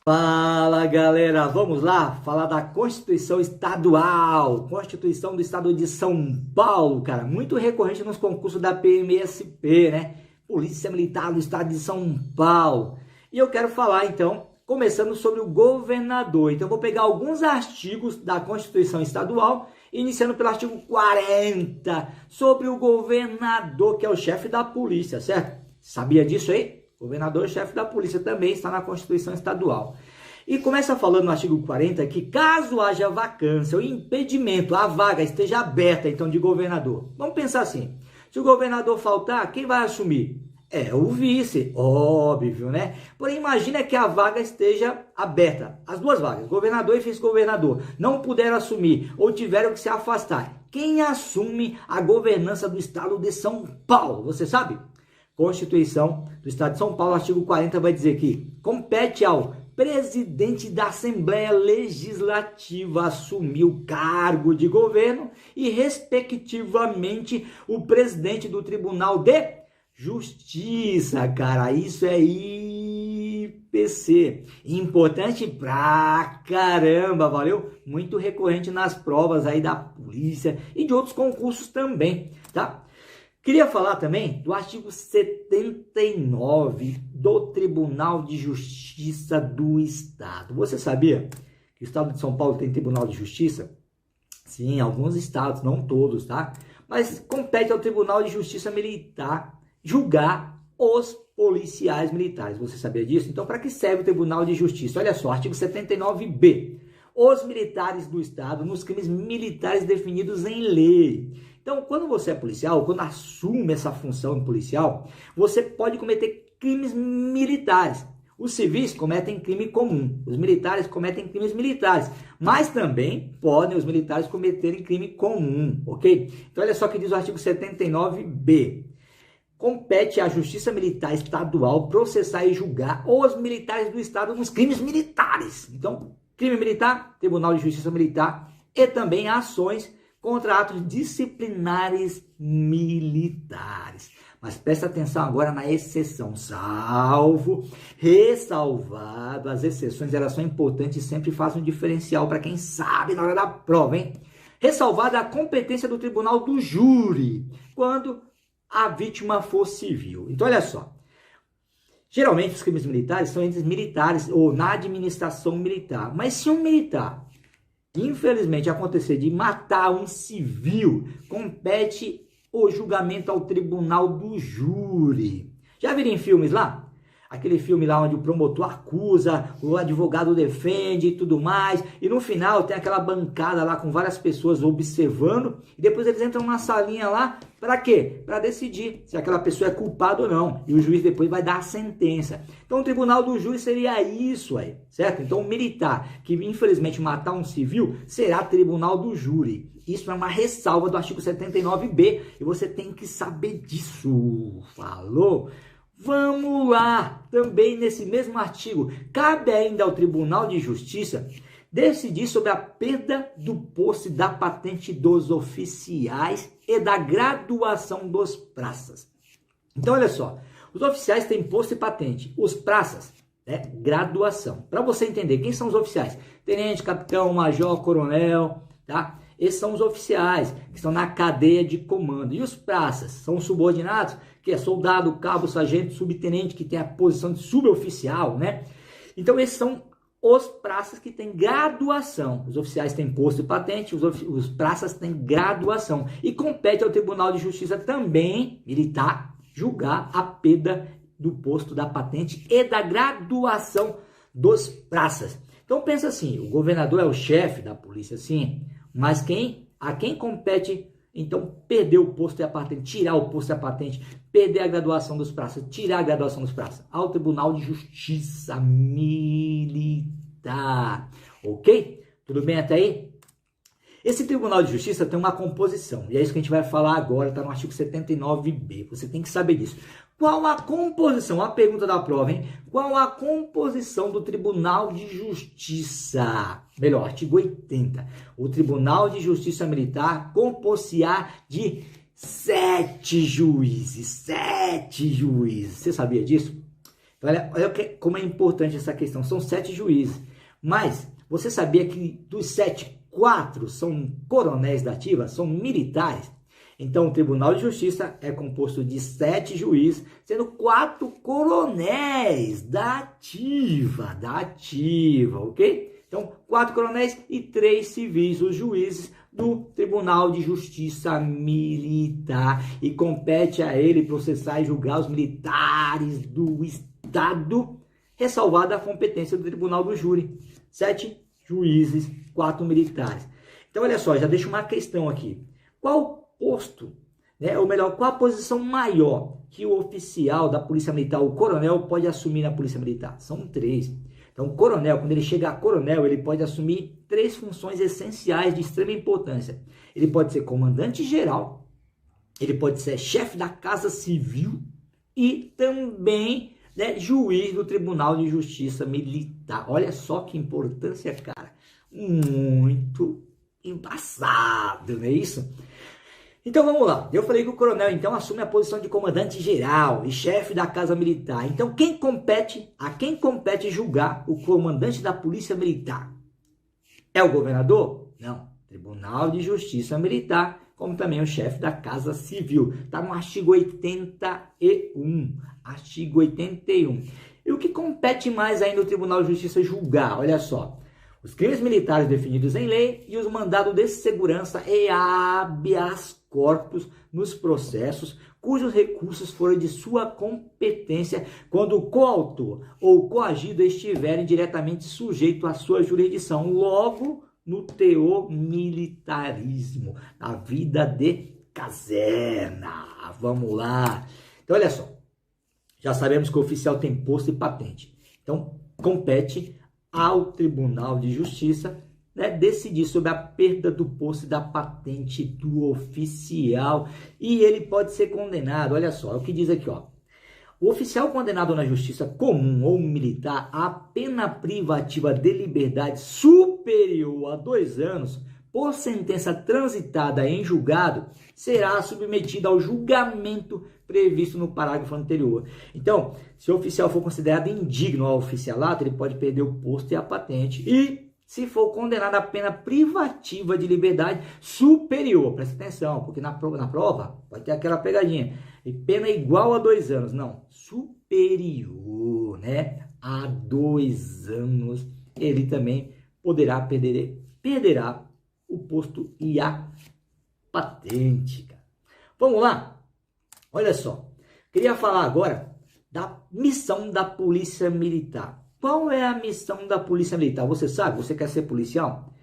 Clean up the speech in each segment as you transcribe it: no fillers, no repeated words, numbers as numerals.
Fala galera, vamos lá falar da Constituição Estadual, Constituição do Estado de São Paulo, cara, muito recorrente nos concursos da PMSP, né? Polícia Militar do Estado de São Paulo. E eu quero falar então, começando sobre o governador. Então eu vou pegar alguns artigos da Constituição Estadual, iniciando pelo artigo 40, sobre o governador, que é o chefe da polícia, certo? Sabia disso aí? Governador, chefe da polícia, também está na Constituição Estadual. E começa falando no artigo 40 que caso haja vacância ou impedimento, a vaga esteja aberta, então, de governador. Vamos pensar assim, se o governador faltar, quem vai assumir? É o vice, óbvio, né? Porém, imagina que a vaga esteja aberta, as duas vagas, governador e vice-governador, não puderam assumir ou tiveram que se afastar. Quem assume a governança do Estado de São Paulo? Você sabe? Constituição do Estado de São Paulo, artigo 40, vai dizer que compete ao presidente da Assembleia Legislativa assumir o cargo de governo e, respectivamente, o presidente do Tribunal de Justiça, cara. Isso é IPC. Importante pra caramba, valeu? Muito recorrente nas provas aí da polícia e de outros concursos também, tá? Queria falar também do artigo 79 do Tribunal de Justiça do Estado. Você sabia que o Estado de São Paulo tem Tribunal de Justiça? Sim, alguns estados, não todos, tá? Mas compete ao Tribunal de Justiça Militar julgar os policiais militares. Você sabia disso? Então, para que serve o Tribunal de Justiça? Olha só, artigo 79b. Os militares do Estado nos crimes militares definidos em lei. Então, quando você é policial, quando assume essa função policial, você pode cometer crimes militares. Os civis cometem crime comum, os militares cometem crimes militares, mas também podem os militares cometerem crime comum, ok? Então, olha só o que diz o artigo 79b. Compete à Justiça Militar Estadual processar e julgar os militares do Estado nos crimes militares. Então, crime militar, Tribunal de Justiça Militar e também ações contra atos disciplinares militares. Mas presta atenção agora na exceção, salvo, ressalvado, as exceções elas são importantes e sempre fazem um diferencial para quem sabe na hora da prova, hein? Ressalvada a competência do tribunal do júri, quando a vítima for civil. Então olha só, geralmente os crimes militares são entre militares ou na administração militar, mas se um militar infelizmente acontecer de matar um civil, compete o julgamento ao tribunal do júri. Já viram em filmes lá? Aquele filme lá onde o promotor acusa, o advogado defende e tudo mais, e no final tem aquela bancada lá com várias pessoas observando, e depois eles entram na salinha lá, para quê? Para decidir se aquela pessoa é culpada ou não, e o juiz depois vai dar a sentença. Então o tribunal do júri seria isso aí, certo? Então o militar que infelizmente matar um civil será tribunal do júri. Isso é uma ressalva do artigo 79b, e você tem que saber disso, falou? Vamos lá, também nesse mesmo artigo, cabe ainda ao Tribunal de Justiça decidir sobre a perda do posto e da patente dos oficiais e da graduação dos praças. Então, olha só, os oficiais têm posto e patente, os praças, graduação. Para você entender, quem são os oficiais? Tenente, capitão, major, coronel, tá? Esses são os oficiais que estão na cadeia de comando. E os praças são os subordinados, que é soldado, cabo, sargento, subtenente, que tem a posição de suboficial, né? Então, esses são os praças que têm graduação. Os oficiais têm posto e patente, os praças têm graduação. E compete ao Tribunal de Justiça também, militar, julgar a perda do posto, da patente e da graduação dos praças. Então, pensa assim, o governador é o chefe da polícia, sim, mas a quem compete, então, perder o posto e a patente, tirar o posto e a patente, perder a graduação dos praças, tirar a graduação dos praças? Ao Tribunal de Justiça Militar. Ok? Tudo bem até aí? Esse Tribunal de Justiça tem uma composição, e é isso que a gente vai falar agora, está no artigo 79b. Você tem que saber disso. Qual a composição? A pergunta da prova, hein? Qual a composição do Tribunal de Justiça? Melhor, artigo 80. O Tribunal de Justiça Militar compor-se-á de 7 juízes. 7 juízes. Você sabia disso? Então, Então, olha como é importante essa questão. São 7 juízes. Mas você sabia que dos 7, 4 são coronéis da ativa, são militares? Então, o Tribunal de Justiça é composto de 7 juízes, sendo 4 coronéis da ativa, ok? Então, 4 coronéis e 3 civis, os juízes do Tribunal de Justiça Militar. E compete a ele processar e julgar os militares do Estado, ressalvada a competência do Tribunal do Júri. 7 juízes, 4 militares. Então, olha só, já deixo uma questão aqui. Qual posto, né, ou melhor, qual a posição maior que o oficial da Polícia Militar, o coronel, pode assumir na Polícia Militar? São 3. Então, o coronel, quando ele chega a coronel, ele pode assumir 3 funções essenciais de extrema importância. Ele pode ser comandante-geral, ele pode ser chefe da Casa Civil e também, né, juiz do Tribunal de Justiça Militar. Olha só que importância, cara. Muito embaçado, não é isso? Então vamos lá, eu falei que o coronel então assume a posição de comandante-geral e chefe da Casa Militar. Então a quem compete julgar o comandante da Polícia Militar? É o governador? Não, Tribunal de Justiça Militar, como também o chefe da Casa Civil. Está no artigo 81, artigo 81. E o que compete mais ainda o Tribunal de Justiça julgar? Olha só. Os crimes militares definidos em lei e os mandados de segurança e habeas corpus nos processos cujos recursos forem de sua competência quando o coautor ou coagido estiverem diretamente sujeito à sua jurisdição. Logo, no teor militarismo, na vida de caserna. Vamos lá. Então, olha só. Já sabemos que o oficial tem posto e patente. Então, compete ao Tribunal de Justiça, né, decidir sobre a perda do posto e da patente do oficial. E ele pode ser condenado, olha só, é o que diz aqui, ó. O oficial condenado na justiça comum ou militar a pena privativa de liberdade superior a 2 anos, por sentença transitada em julgado, será submetido ao julgamento previsto no parágrafo anterior. Então, se o oficial for considerado indigno ao oficialato, ele pode perder o posto e a patente. E se for condenado a pena privativa de liberdade superior, presta atenção, porque na prova pode ter aquela pegadinha, e pena igual a 2 anos, não, superior, né, a 2 anos, ele também perderá o posto e a patente, cara. Vamos lá? Olha só, queria falar agora da missão da Polícia Militar. Qual é a missão da Polícia Militar? Você sabe? Você quer ser policial?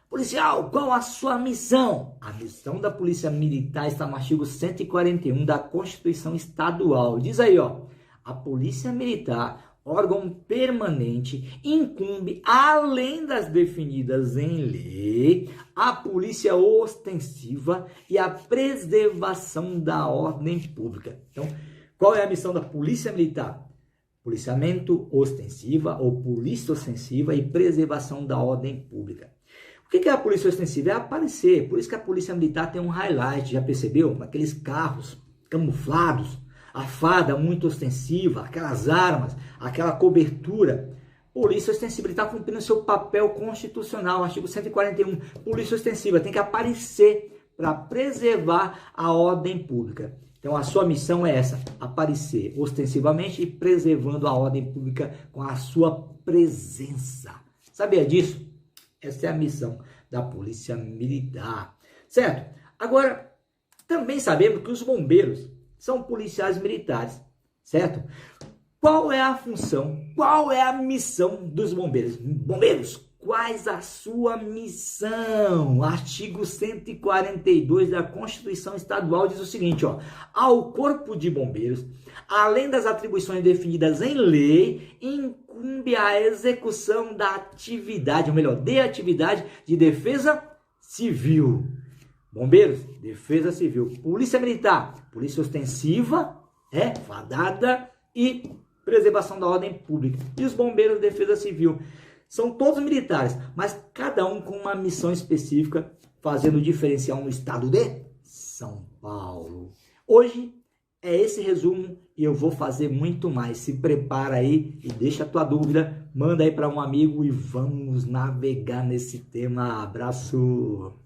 Policial, qual a sua missão? A missão da Polícia Militar está no artigo 141 da Constituição Estadual. Diz aí, ó, a Polícia Militar, órgão permanente, incumbe, além das definidas em lei, a polícia ostensiva e a preservação da ordem pública. Então, qual é a missão da Polícia Militar? Policiamento ostensiva ou polícia ostensiva e preservação da ordem pública. O que é a polícia ostensiva? É aparecer. Por isso que a Polícia Militar tem um highlight, já percebeu? Aqueles carros camuflados, a farda muito ostensiva, aquelas armas, aquela cobertura. Polícia ostensiva, ele está cumprindo seu papel constitucional, artigo 141. Polícia ostensiva tem que aparecer para preservar a ordem pública. Então, a sua missão é essa, aparecer ostensivamente e preservando a ordem pública com a sua presença. Sabia disso? Essa é a missão da Polícia Militar, certo? Agora, também sabemos que os bombeiros são policiais militares, certo? Qual é a função, qual é a missão dos bombeiros? Bombeiros, quais a sua missão? Artigo 142 da Constituição Estadual diz o seguinte, ó, ao Corpo de Bombeiros, além das atribuições definidas em lei, incumbe a execução da atividade, ou melhor, de atividade de defesa civil. Bombeiros, defesa civil. Polícia Militar, polícia ostensiva, fardada e preservação da ordem pública. E os bombeiros, defesa civil. São todos militares, mas cada um com uma missão específica, fazendo diferencial no estado de São Paulo. Hoje É esse resumo e eu vou fazer muito mais. Se prepara aí e deixa a tua dúvida, manda aí para um amigo e vamos navegar nesse tema. Abraço!